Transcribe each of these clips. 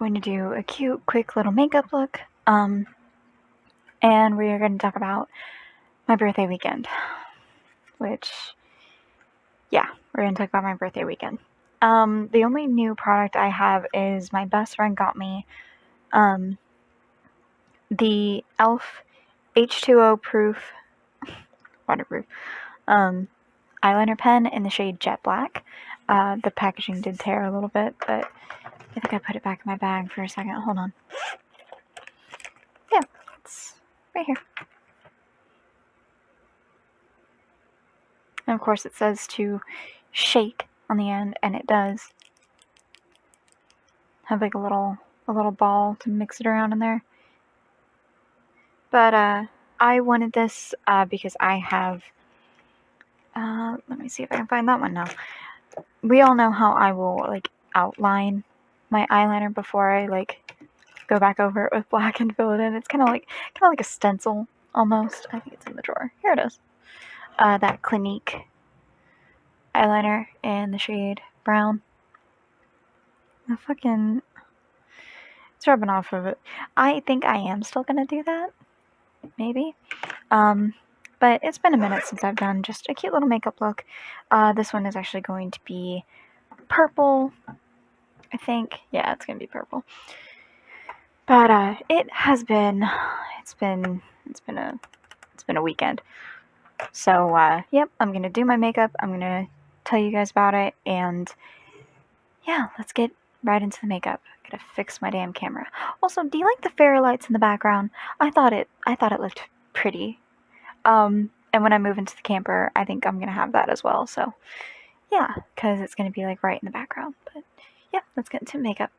going to do a cute, quick little makeup look. And we are going to talk about my birthday weekend. Which, yeah, we're going to talk about my birthday weekend. The only new product I have is my best friend got me the e.l.f. H2O proof, waterproof, eyeliner pen in the shade Jet Black. The packaging did tear a little bit, but I think I put it back in my bag for a second. Hold on. Yeah, it's right here. And of course it says to shake on the end, and it does. Have like a little ball to mix it around in there. But I wanted this because I have, let me see if I can find that one now. We all know how I will like outline my eyeliner before I like go back over it with black and fill it in. It's kind of like a stencil almost. I think it's in the drawer. Here it is. That Clinique eyeliner in the shade brown. It's rubbing off of it. I think I am still gonna do that. Maybe. But it's been a minute since I've done just a cute little makeup look. This one is actually going to be purple, I think. Yeah, it's gonna be purple. But it's been a weekend. So yep, I'm gonna do my makeup. I'm gonna tell you guys about it, and yeah, let's get right into the makeup. I gotta fix my damn camera. Also, do you like the fairy lights in the background? I thought it looked pretty. And when I move into the camper, I think I'm gonna have that as well. So yeah, because it's gonna be like right in the background. But yeah, let's get into makeup.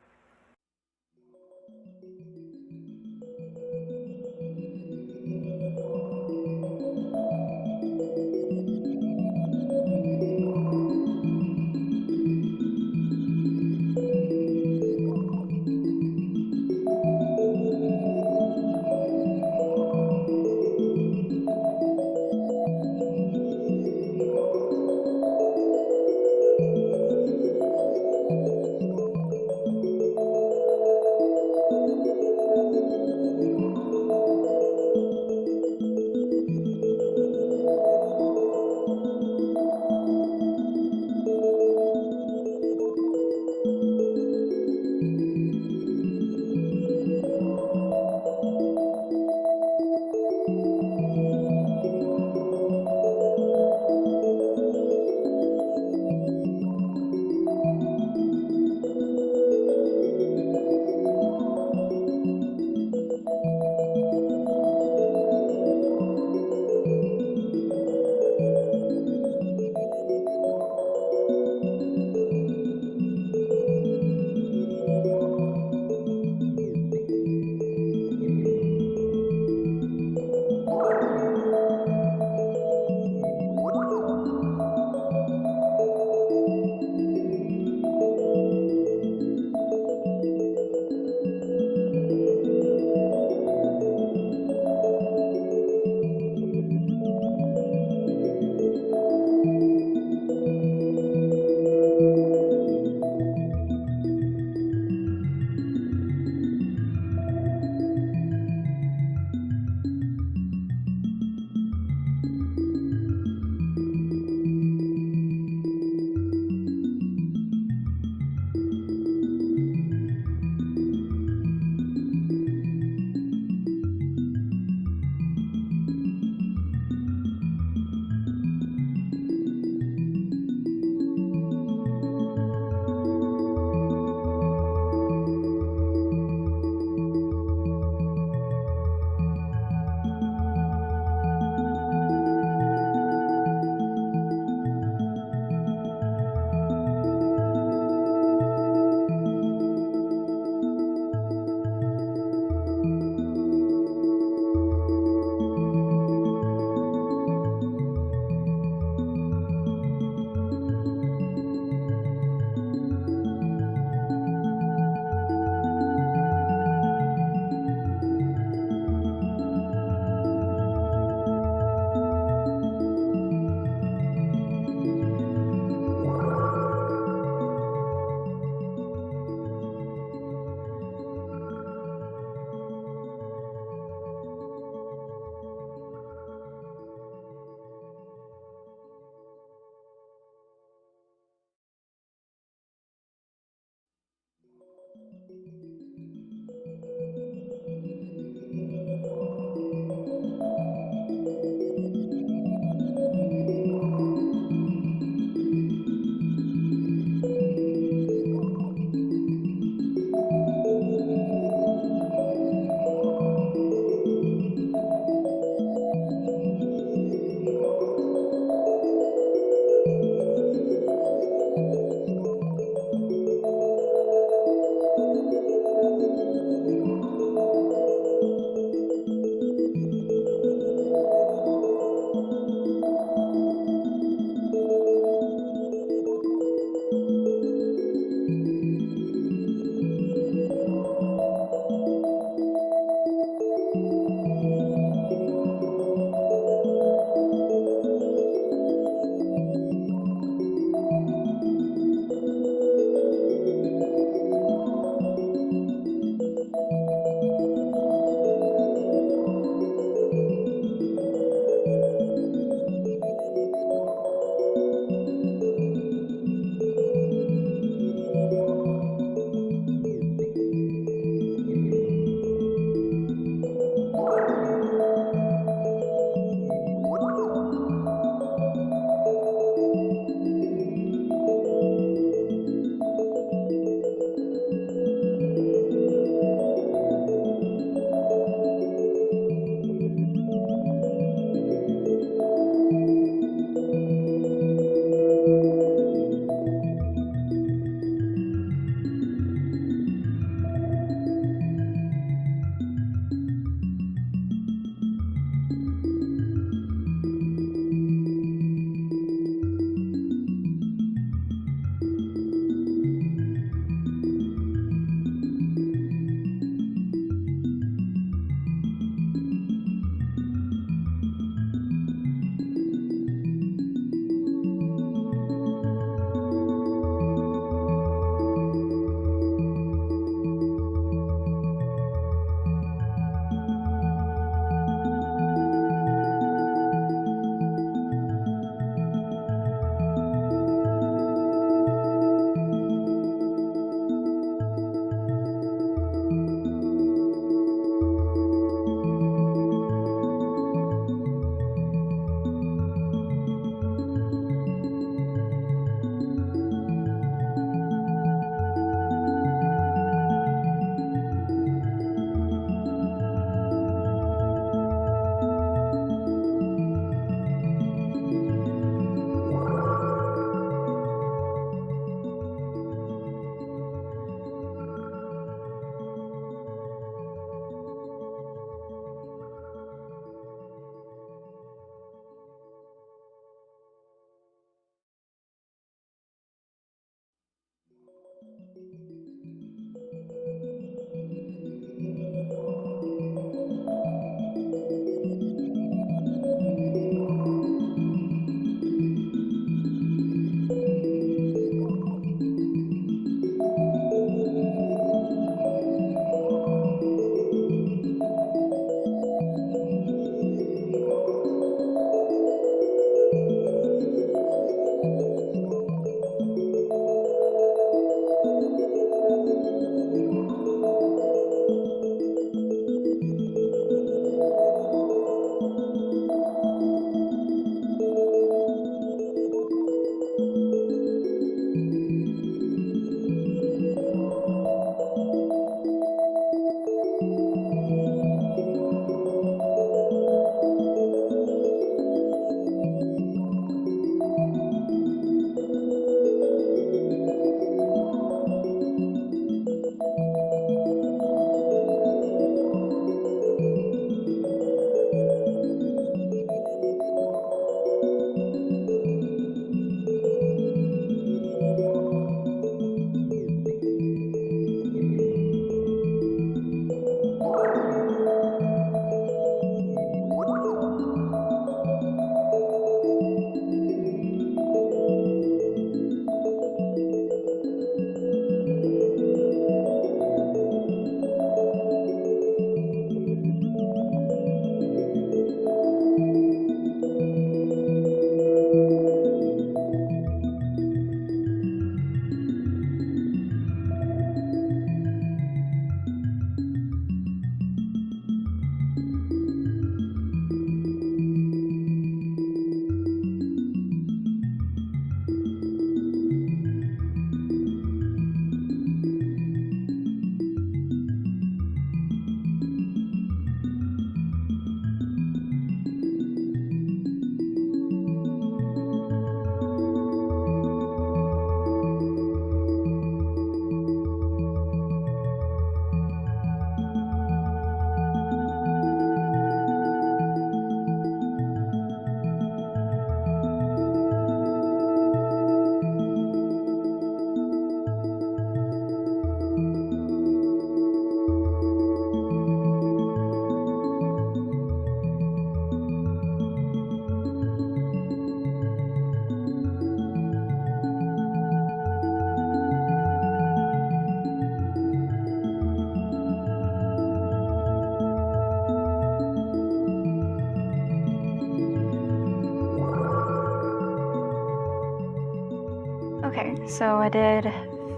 So I did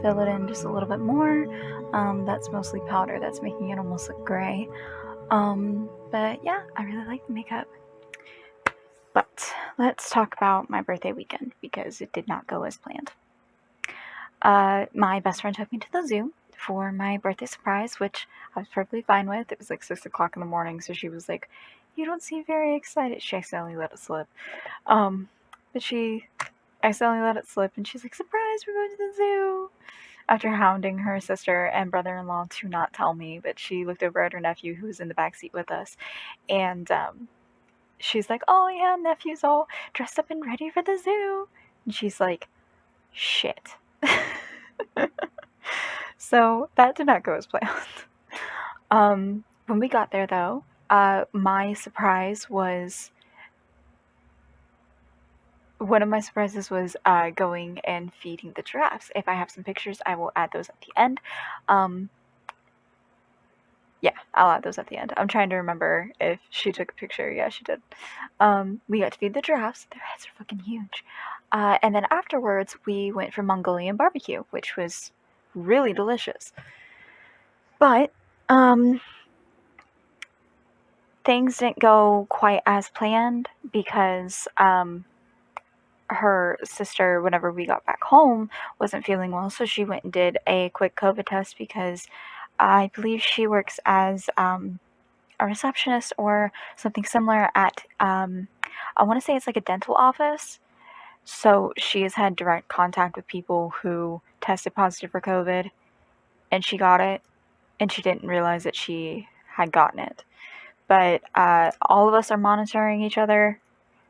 fill it in just a little bit more. That's mostly powder. That's making it almost look gray. But yeah, I really like the makeup. But let's talk about my birthday weekend because it did not go as planned. My best friend took me to the zoo for my birthday surprise, which I was perfectly fine with. It was like 6 o'clock in the morning, so she was like, "You don't seem very excited." She accidentally let it slip. But she accidentally let it slip, and she's like, "Surprise, we're going to the zoo." After hounding her sister and brother-in-law to not tell me, but she looked over at her nephew who was in the back seat with us, and she's like, "Oh yeah, nephew's all dressed up and ready for the zoo." And she's like, "Shit." So that did not go as planned. When we got there though, my surprise was one of my surprises was going and feeding the giraffes. If I have some pictures, I will add those at the end. Yeah, I'll add those at the end. I'm trying to remember if she took a picture. Yeah, she did. We got to feed the giraffes. Their heads are fucking huge. And then afterwards, we went for Mongolian barbecue, which was really delicious. But things didn't go quite as planned because her sister, whenever we got back home, wasn't feeling well, so she went and did a quick COVID test because I believe she works as a receptionist or something similar at, I want to say it's like a dental office. So she has had direct contact with people who tested positive for COVID, and she got it, and she didn't realize that she had gotten it. But all of us are monitoring each other.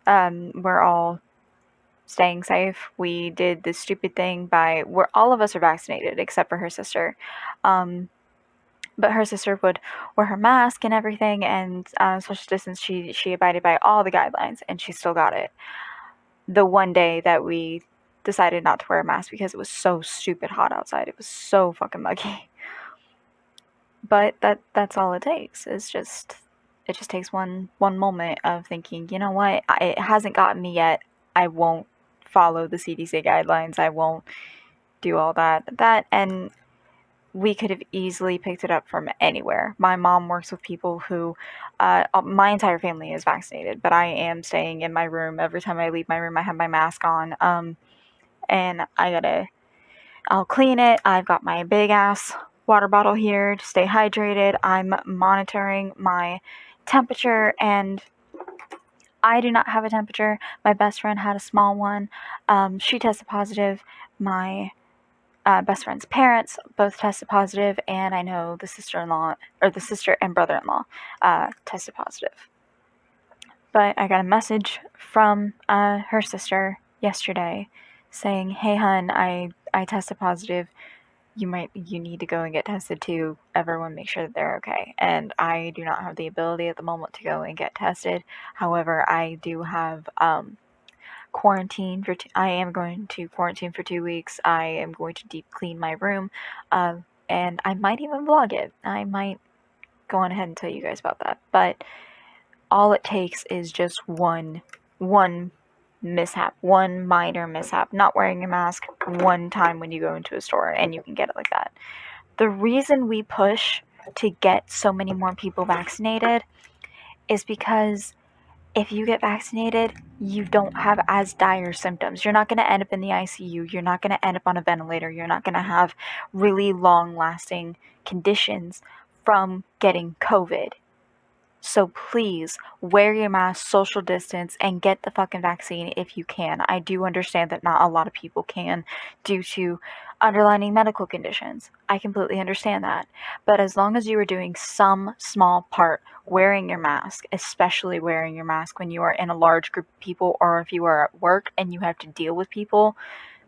We're all staying safe. We did this stupid thing by where all of us are vaccinated except for her sister. But her sister would wear her mask and everything, and social distance. She abided by all the guidelines, and she still got it. The one day that we decided not to wear a mask because it was so stupid hot outside. It was so fucking muggy. But that's all it takes. It just takes one moment of thinking, you know what, it hasn't gotten me yet. I won't follow the CDC guidelines. I won't do all that. And we could have easily picked it up from anywhere. My mom works with people who, my entire family is vaccinated, but I am staying in my room. Every time I leave my room, I have my mask on. And I'll clean it. I've got my big ass water bottle here to stay hydrated. I'm monitoring my temperature, and I do not have a temperature. My best friend had a small one. She tested positive. My best friend's parents both tested positive, and I know the sister-in-law, or the sister and brother-in-law, tested positive. But I got a message from her sister yesterday saying, "Hey hun, I tested positive. You need to go and get tested too. Everyone make sure that they're okay." And I do not have the ability at the moment to go and get tested. However, I do have quarantine for I am going to quarantine for 2 weeks. I am going to deep clean my room, and I might even vlog it. I might go on ahead and tell you guys about that. But all it takes is just one mishap, one minor mishap, not wearing a mask one time when you go into a store, and you can get it like that. The reason we push to get so many more people vaccinated is because if you get vaccinated, you don't have as dire symptoms. You're not going to end up in the ICU. You're not going to end up on a ventilator. You're not going to have really long-lasting conditions from getting COVID. So please wear your mask, social distance, and get the fucking vaccine if you can. I do understand that not a lot of people can due to underlying medical conditions. I completely understand that. But as long as you are doing some small part, wearing your mask, especially wearing your mask when you are in a large group of people or if you are at work and you have to deal with people,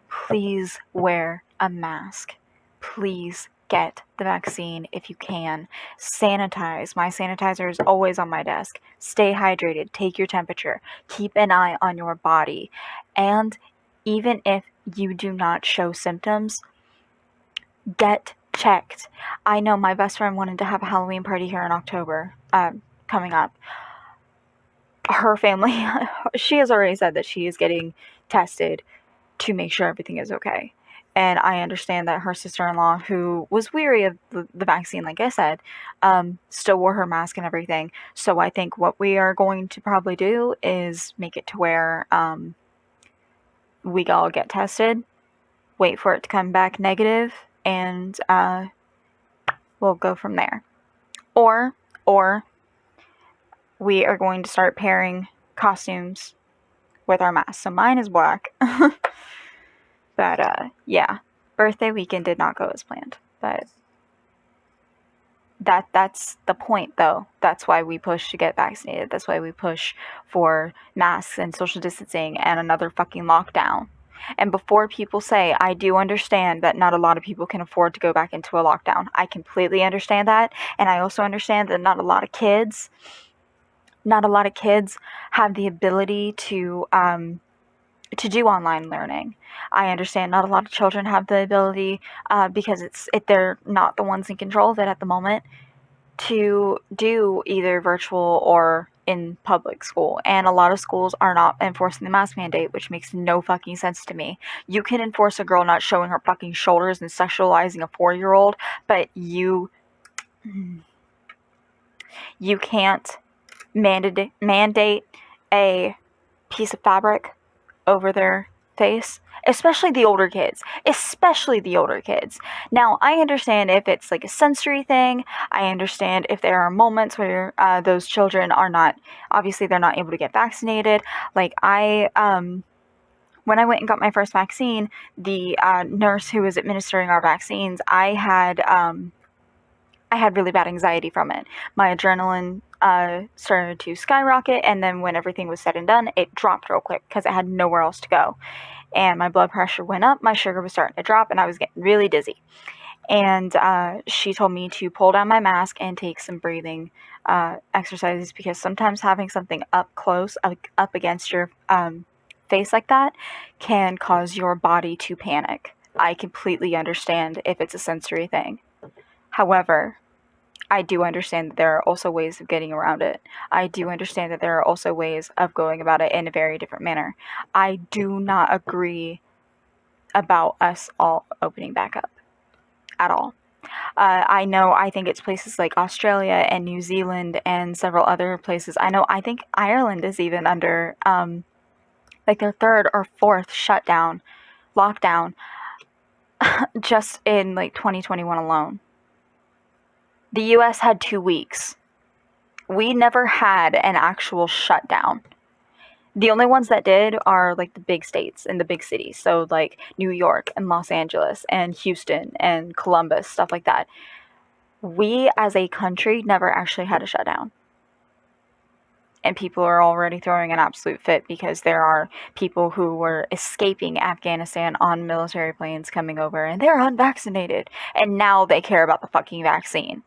please wear a mask. Please get the vaccine if you can. Sanitize. My sanitizer is always on my desk. Stay hydrated. Take your temperature. Keep an eye on your body. And even if you do not show symptoms, get checked. I know my best friend wanted to have a Halloween party here in October, coming up. Her family, she has already said that she is getting tested to make sure everything is okay. And I understand that her sister-in-law, who was weary of the vaccine, like I said, still wore her mask and everything. So I think what we are going to probably do is make it to where we all get tested, wait for it to come back negative, and we'll go from there. Or we are going to start pairing costumes with our masks. So mine is black. But yeah, birthday weekend did not go as planned. But that's the point, though. That's why we push to get vaccinated. That's why we push for masks and social distancing and another fucking lockdown. And before people say, I do understand that not a lot of people can afford to go back into a lockdown. I completely understand that. And I also understand that not a lot of kids have the ability to do online learning. I understand not a lot of children have the ability, because they're not the ones in control of it at the moment, to do either virtual or in public school. And a lot of schools are not enforcing the mask mandate, which makes no fucking sense to me. You can enforce a girl not showing her fucking shoulders and sexualizing a 4-year-old, but you can't mandate a piece of fabric over their face, especially the older kids. Now, I understand if it's like a sensory thing. I understand if there are moments where those children are not, obviously they're not able to get vaccinated. Like when I went and got my first vaccine, the nurse who was administering our vaccines, I had really bad anxiety from it. My adrenaline started to skyrocket, and then when everything was said and done, it dropped real quick because I had nowhere else to go. And my blood pressure went up, my sugar was starting to drop, and I was getting really dizzy. And she told me to pull down my mask and take some breathing exercises, because sometimes having something up close, up against your face like that, can cause your body to panic. I completely understand if it's a sensory thing. However, I do understand that there are also ways of getting around it. I do understand that there are also ways of going about it in a very different manner. I do not agree about us all opening back up at all. I think it's places like Australia and New Zealand and several other places. I think Ireland is even under like their 3rd or 4th lockdown, just in like 2021 alone. The US had 2 weeks. We never had an actual shutdown. The only ones that did are like the big states and the big cities. So like New York and Los Angeles and Houston and Columbus, stuff like that. We as a country never actually had a shutdown. And people are already throwing an absolute fit because there are people who were escaping Afghanistan on military planes coming over, and they're unvaccinated. And now they care about the fucking vaccine.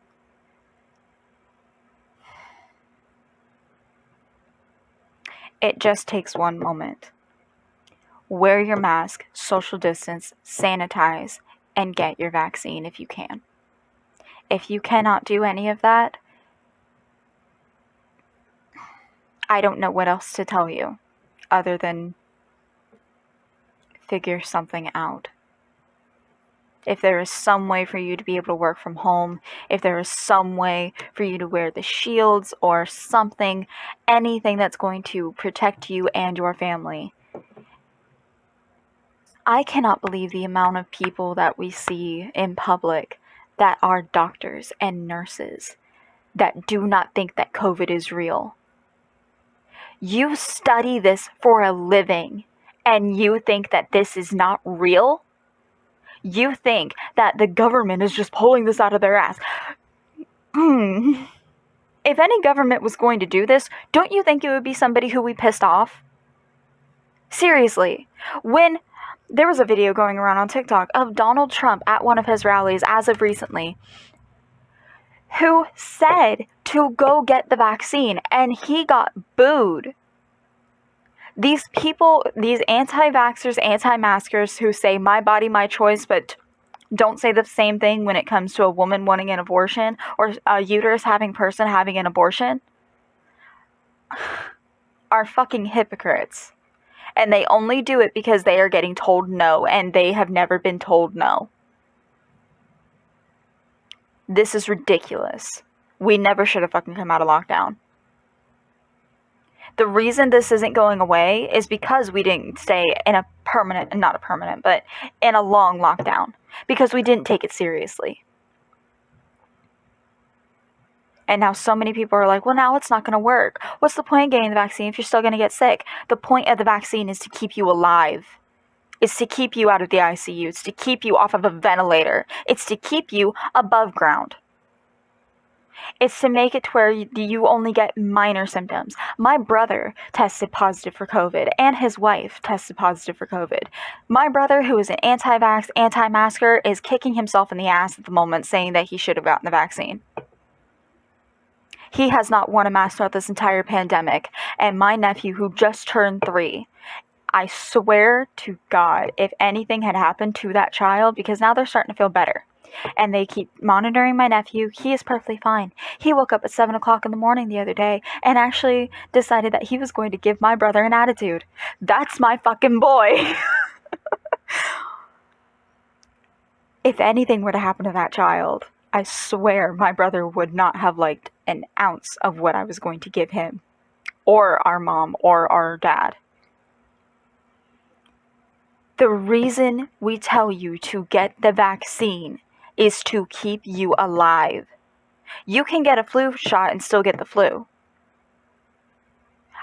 It just takes one moment. Wear your mask, social distance, sanitize, and get your vaccine if you can. If you cannot do any of that, I don't know what else to tell you other than figure something out. If there is some way for you to be able to work from home, if there is some way for you to wear the shields or something, anything that's going to protect you and your family. I cannot believe the amount of people that we see in public that are doctors and nurses that do not think that COVID is real. You study this for a living, and you think that this is not real? You think that the government is just pulling this out of their ass. If any government was going to do this, don't you think it would be somebody who we pissed off? Seriously. When there was a video going around on TikTok of Donald Trump at one of his rallies as of recently, who said to go get the vaccine, and he got booed. These people, these anti-vaxxers, anti-maskers who say my body, my choice, but don't say the same thing when it comes to a woman wanting an abortion or a uterus having person having an abortion, are fucking hypocrites. And they only do it because they are getting told no, and they have never been told no. This is ridiculous. We never should have fucking come out of lockdown. The reason this isn't going away is because we didn't stay in a permanent, not a permanent, but in a long lockdown. Because we didn't take it seriously. And now so many people are like, well, now it's not going to work. What's the point of getting the vaccine if you're still going to get sick? The point of the vaccine is to keep you alive. It's to keep you out of the ICU. It's to keep you off of a ventilator. It's to keep you above ground. It's to make it to where you only get minor symptoms. My brother tested positive for COVID, and his wife tested positive for COVID. My brother, who is an anti-vax, anti-masker, is kicking himself in the ass at the moment, saying that he should have gotten the vaccine. He has not worn a mask throughout this entire pandemic. And my nephew, who just turned 3, I swear to God, if anything had happened to that child, because now they're starting to feel better, and they keep monitoring my nephew, he is perfectly fine. He woke up at 7 o'clock in the morning the other day and actually decided that he was going to give my brother an attitude. That's my fucking boy. If anything were to happen to that child, I swear my brother would not have liked an ounce of what I was going to give him, or our mom, or our dad. The reason we tell you to get the vaccine is to keep you alive. You can get a flu shot and still get the flu.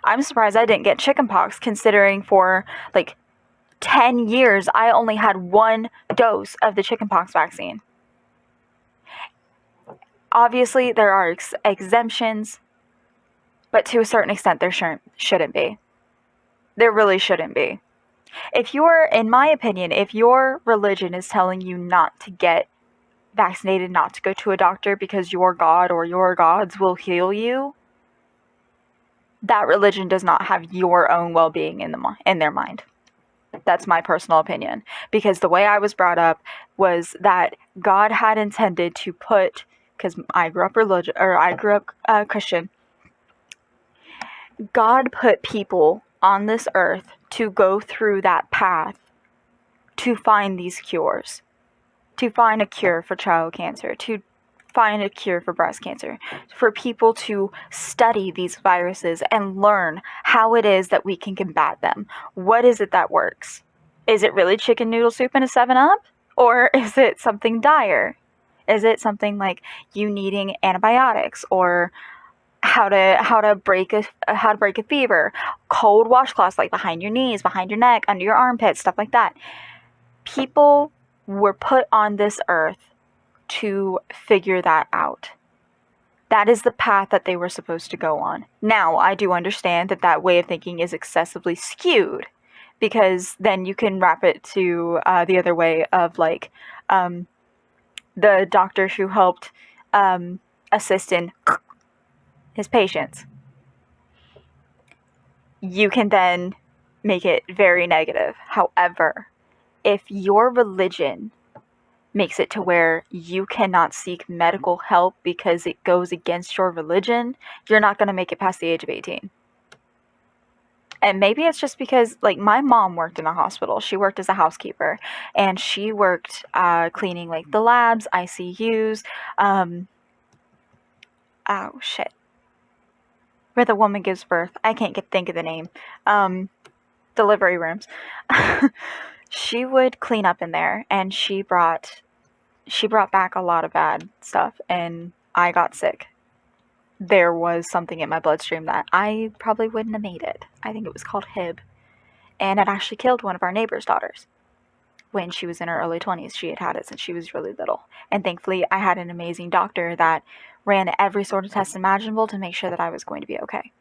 I'm surprised I didn't get chickenpox, considering for like 10 years I only had 1 dose of the chickenpox vaccine. Obviously, there are exemptions, but to a certain extent, there shouldn't be. There really shouldn't be. If you're, in my opinion, if your religion is telling you not to get vaccinated, not to go to a doctor because your God or your gods will heal you, that religion does not have your own well-being in their mind. That's my personal opinion. Because the way I was brought up was that God had intended to put, because I grew up Christian, God put people on this earth to go through that path to find these cures, to find a cure for child cancer, to find a cure for breast cancer, for people to study these viruses and learn how it is that we can combat them. What is it that works? Is it really chicken noodle soup and a 7-Up? Or is it something dire? Is it something like you needing antibiotics, or how to break a fever, cold washcloths like behind your knees, behind your neck, under your armpits, stuff like that? People were put on this earth to figure that out. That is the path that they were supposed to go on. Now, I do understand that way of thinking is excessively skewed, because then you can wrap it to the other way of like the doctor who helped assist in his patients. You can then make it very negative. However, if your religion makes it to where you cannot seek medical help because it goes against your religion, you're not going to make it past the age of 18. And maybe it's just because, like, my mom worked in a hospital. She worked as a housekeeper, and she worked cleaning, like, the labs, ICUs, where the woman gives birth. I can't think of the name. Delivery rooms. She would clean up in there, and she brought back a lot of bad stuff, and I got sick. There was something in my bloodstream that I probably wouldn't have made it. I think it was called Hib. And it actually killed one of our neighbor's daughters. When she was in her early 20s, she had it since she was really little. And thankfully, I had an amazing doctor that ran every sort of test imaginable to make sure that I was going to be okay.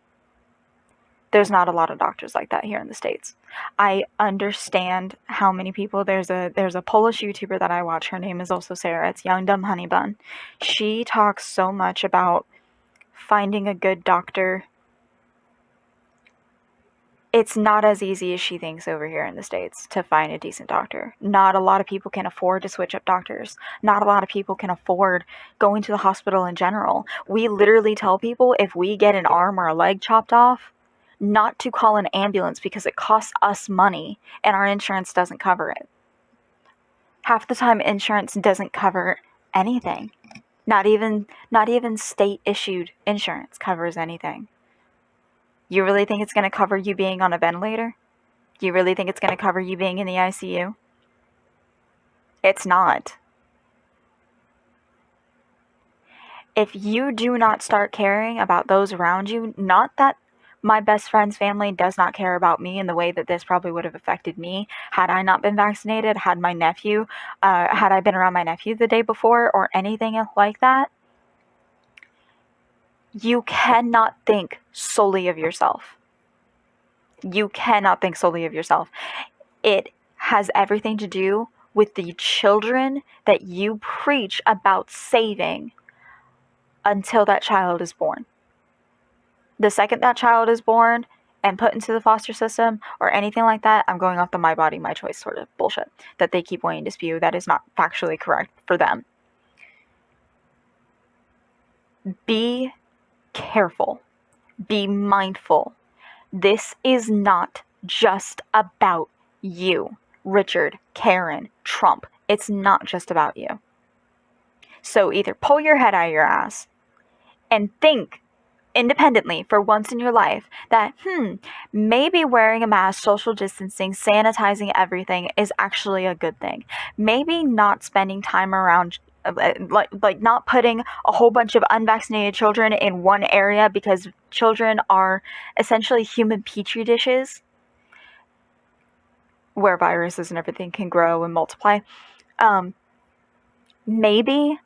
There's not a lot of doctors like that here in the States. I understand how many people. There's a Polish YouTuber that I watch. Her name is also Sarah. It's Young Dumb Honey Bun. She talks so much about finding a good doctor. It's not as easy as she thinks over here in the States to find a decent doctor. Not a lot of people can afford to switch up doctors. Not a lot of people can afford going to the hospital in general. We literally tell people if we get an arm or a leg chopped off, not to call an ambulance because it costs us money and our insurance doesn't cover it. Half the time insurance doesn't cover anything. Not even state issued insurance covers anything. You really think it's going to cover you being on a ventilator? You really think it's going to cover you being in the ICU? It's not. If you do not start caring about those around you, not that my best friend's family does not care about me in the way that this probably would have affected me had I not been vaccinated, had I been around my nephew the day before or anything like that. You cannot think solely of yourself. You cannot think solely of yourself. It has everything to do with the children that you preach about saving until that child is born. The second that child is born and put into the foster system or anything like that, I'm going off the my body, my choice sort of bullshit that they keep wanting to spew that is not factually correct for them. Be careful. Be mindful. This is not just about you, Richard, Karen, Trump. It's not just about you. So either pull your head out of your ass and think independently for once in your life that, maybe wearing a mask, social distancing, sanitizing everything is actually a good thing. Maybe not spending time around, like not putting a whole bunch of unvaccinated children in one area because children are essentially human petri dishes where viruses and everything can grow and multiply. Maybe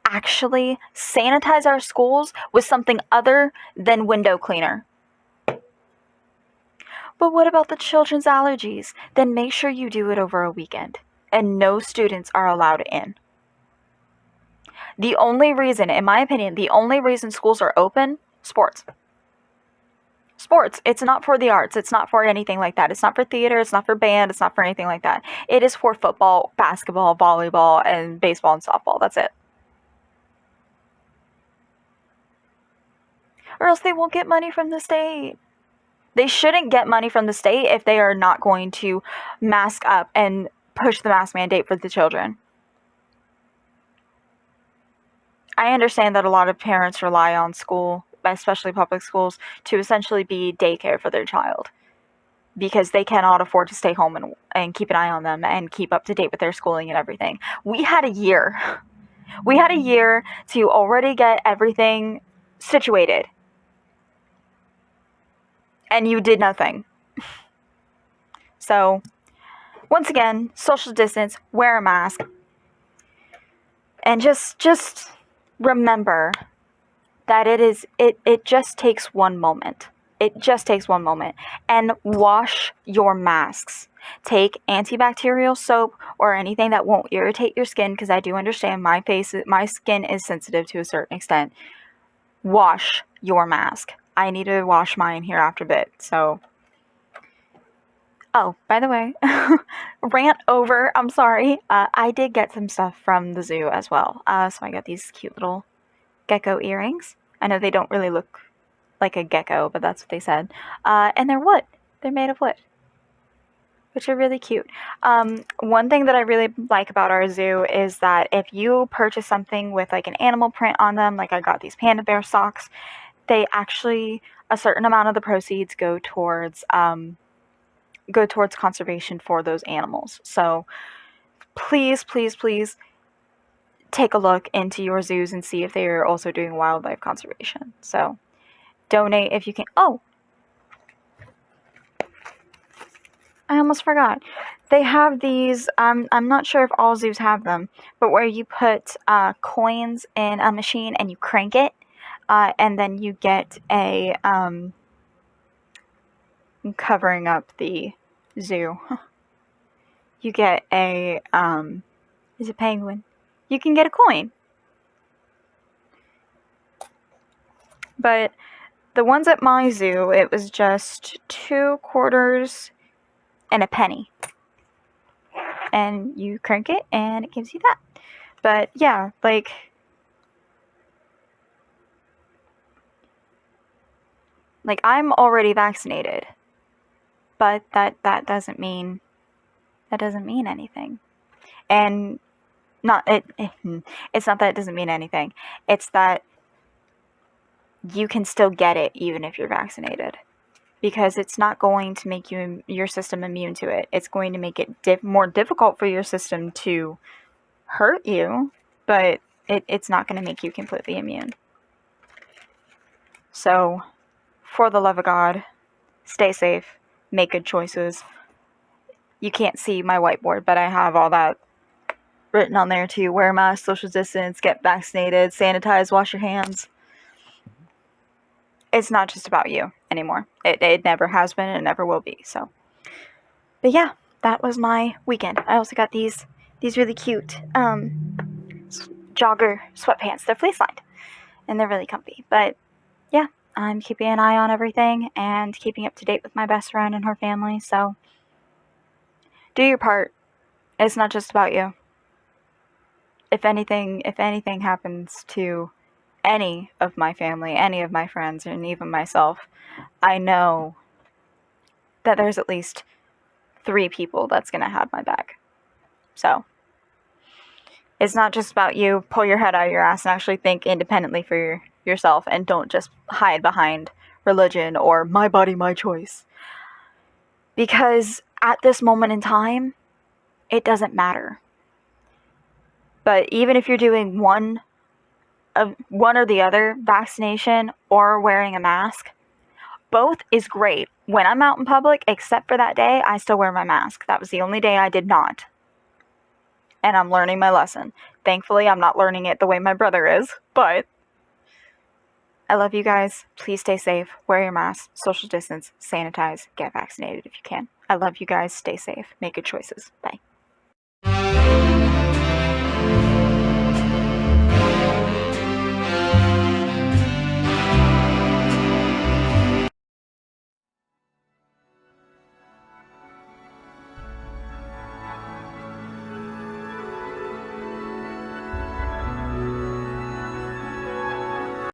actually sanitize our schools with something other than window cleaner. But what about the children's allergies? Then make sure you do it over a weekend and no students are allowed in. The only reason, in my opinion, schools are open, sports. Sports. It's not for the arts. It's not for anything like that. It's not for theater. It's not for band. It's not for anything like that. It is for football, basketball, volleyball, and baseball and softball. That's it. Or else they won't get money from the state. They shouldn't get money from the state if they are not going to mask up and push the mask mandate for the children. I understand that a lot of parents rely on school, especially public schools, to essentially be daycare for their child because they cannot afford to stay home and keep an eye on them and keep up to date with their schooling and everything. We had a year. We had a year to already get everything situated. And you did nothing. So, once again, social distance, wear a mask, and just remember that it just takes one moment. It just takes one moment. And wash your masks. Take antibacterial soap or anything that won't irritate your skin, because I do understand my skin is sensitive to a certain extent. Wash your mask. I need to wash mine here after a bit, so. Oh, by the way, rant over, I'm sorry. I did get some stuff from the zoo as well. So I got these cute little gecko earrings. I know they don't really look like a gecko, but that's what they said. And they're wood. They're made of wood, which are really cute. One thing that I really like about our zoo is that if you purchase something with like an animal print on them, like I got these panda bear socks, they actually, a certain amount of the proceeds go towards conservation for those animals. So please, please, please take a look into your zoos and see if they are also doing wildlife conservation. So donate if you can. Oh, I almost forgot. They have these, I'm not sure if all zoos have them, but where you put coins in a machine and you crank it, and then you get a, covering up the zoo. You get a, is it penguin? You can get a coin. But the ones at my zoo, it was just 2 quarters and a penny. And you crank it and it gives you that. But yeah, like, Like, I'm already vaccinated, but that doesn't mean anything. And it's not that it doesn't mean anything. It's that you can still get it even if you're vaccinated, because it's not going to make your system immune to it. It's going to make it more difficult for your system to hurt you, but it's not going to make you completely immune. So, for the love of God, stay safe, make good choices. You can't see my whiteboard, but I have all that written on there too. Wear a mask, social distance, get vaccinated, sanitize, wash your hands. It's not just about you anymore. It never has been and it never will be. So, but yeah, that was my weekend. I also got these really cute jogger sweatpants. They're fleece lined and they're really comfy. But yeah, I'm keeping an eye on everything and keeping up to date with my best friend and her family. So do your part. It's not just about you. If anything happens to any of my family, any of my friends, and even myself, I know that there's at least 3 people that's going to have my back. So it's not just about you. Pull your head out of your ass and actually think independently for yourself, and don't just hide behind religion or my body, my choice. Because at this moment in time, it doesn't matter. But even if you're doing one or the other, vaccination or wearing a mask, both is great. When I'm out in public, except for that day, I still wear my mask. That was the only day I did not. And I'm learning my lesson. Thankfully, I'm not learning it the way my brother is, but I love you guys. Please stay safe. Wear your mask, social distance, sanitize, get vaccinated if you can. I love you guys. Stay safe. Make good choices. Bye.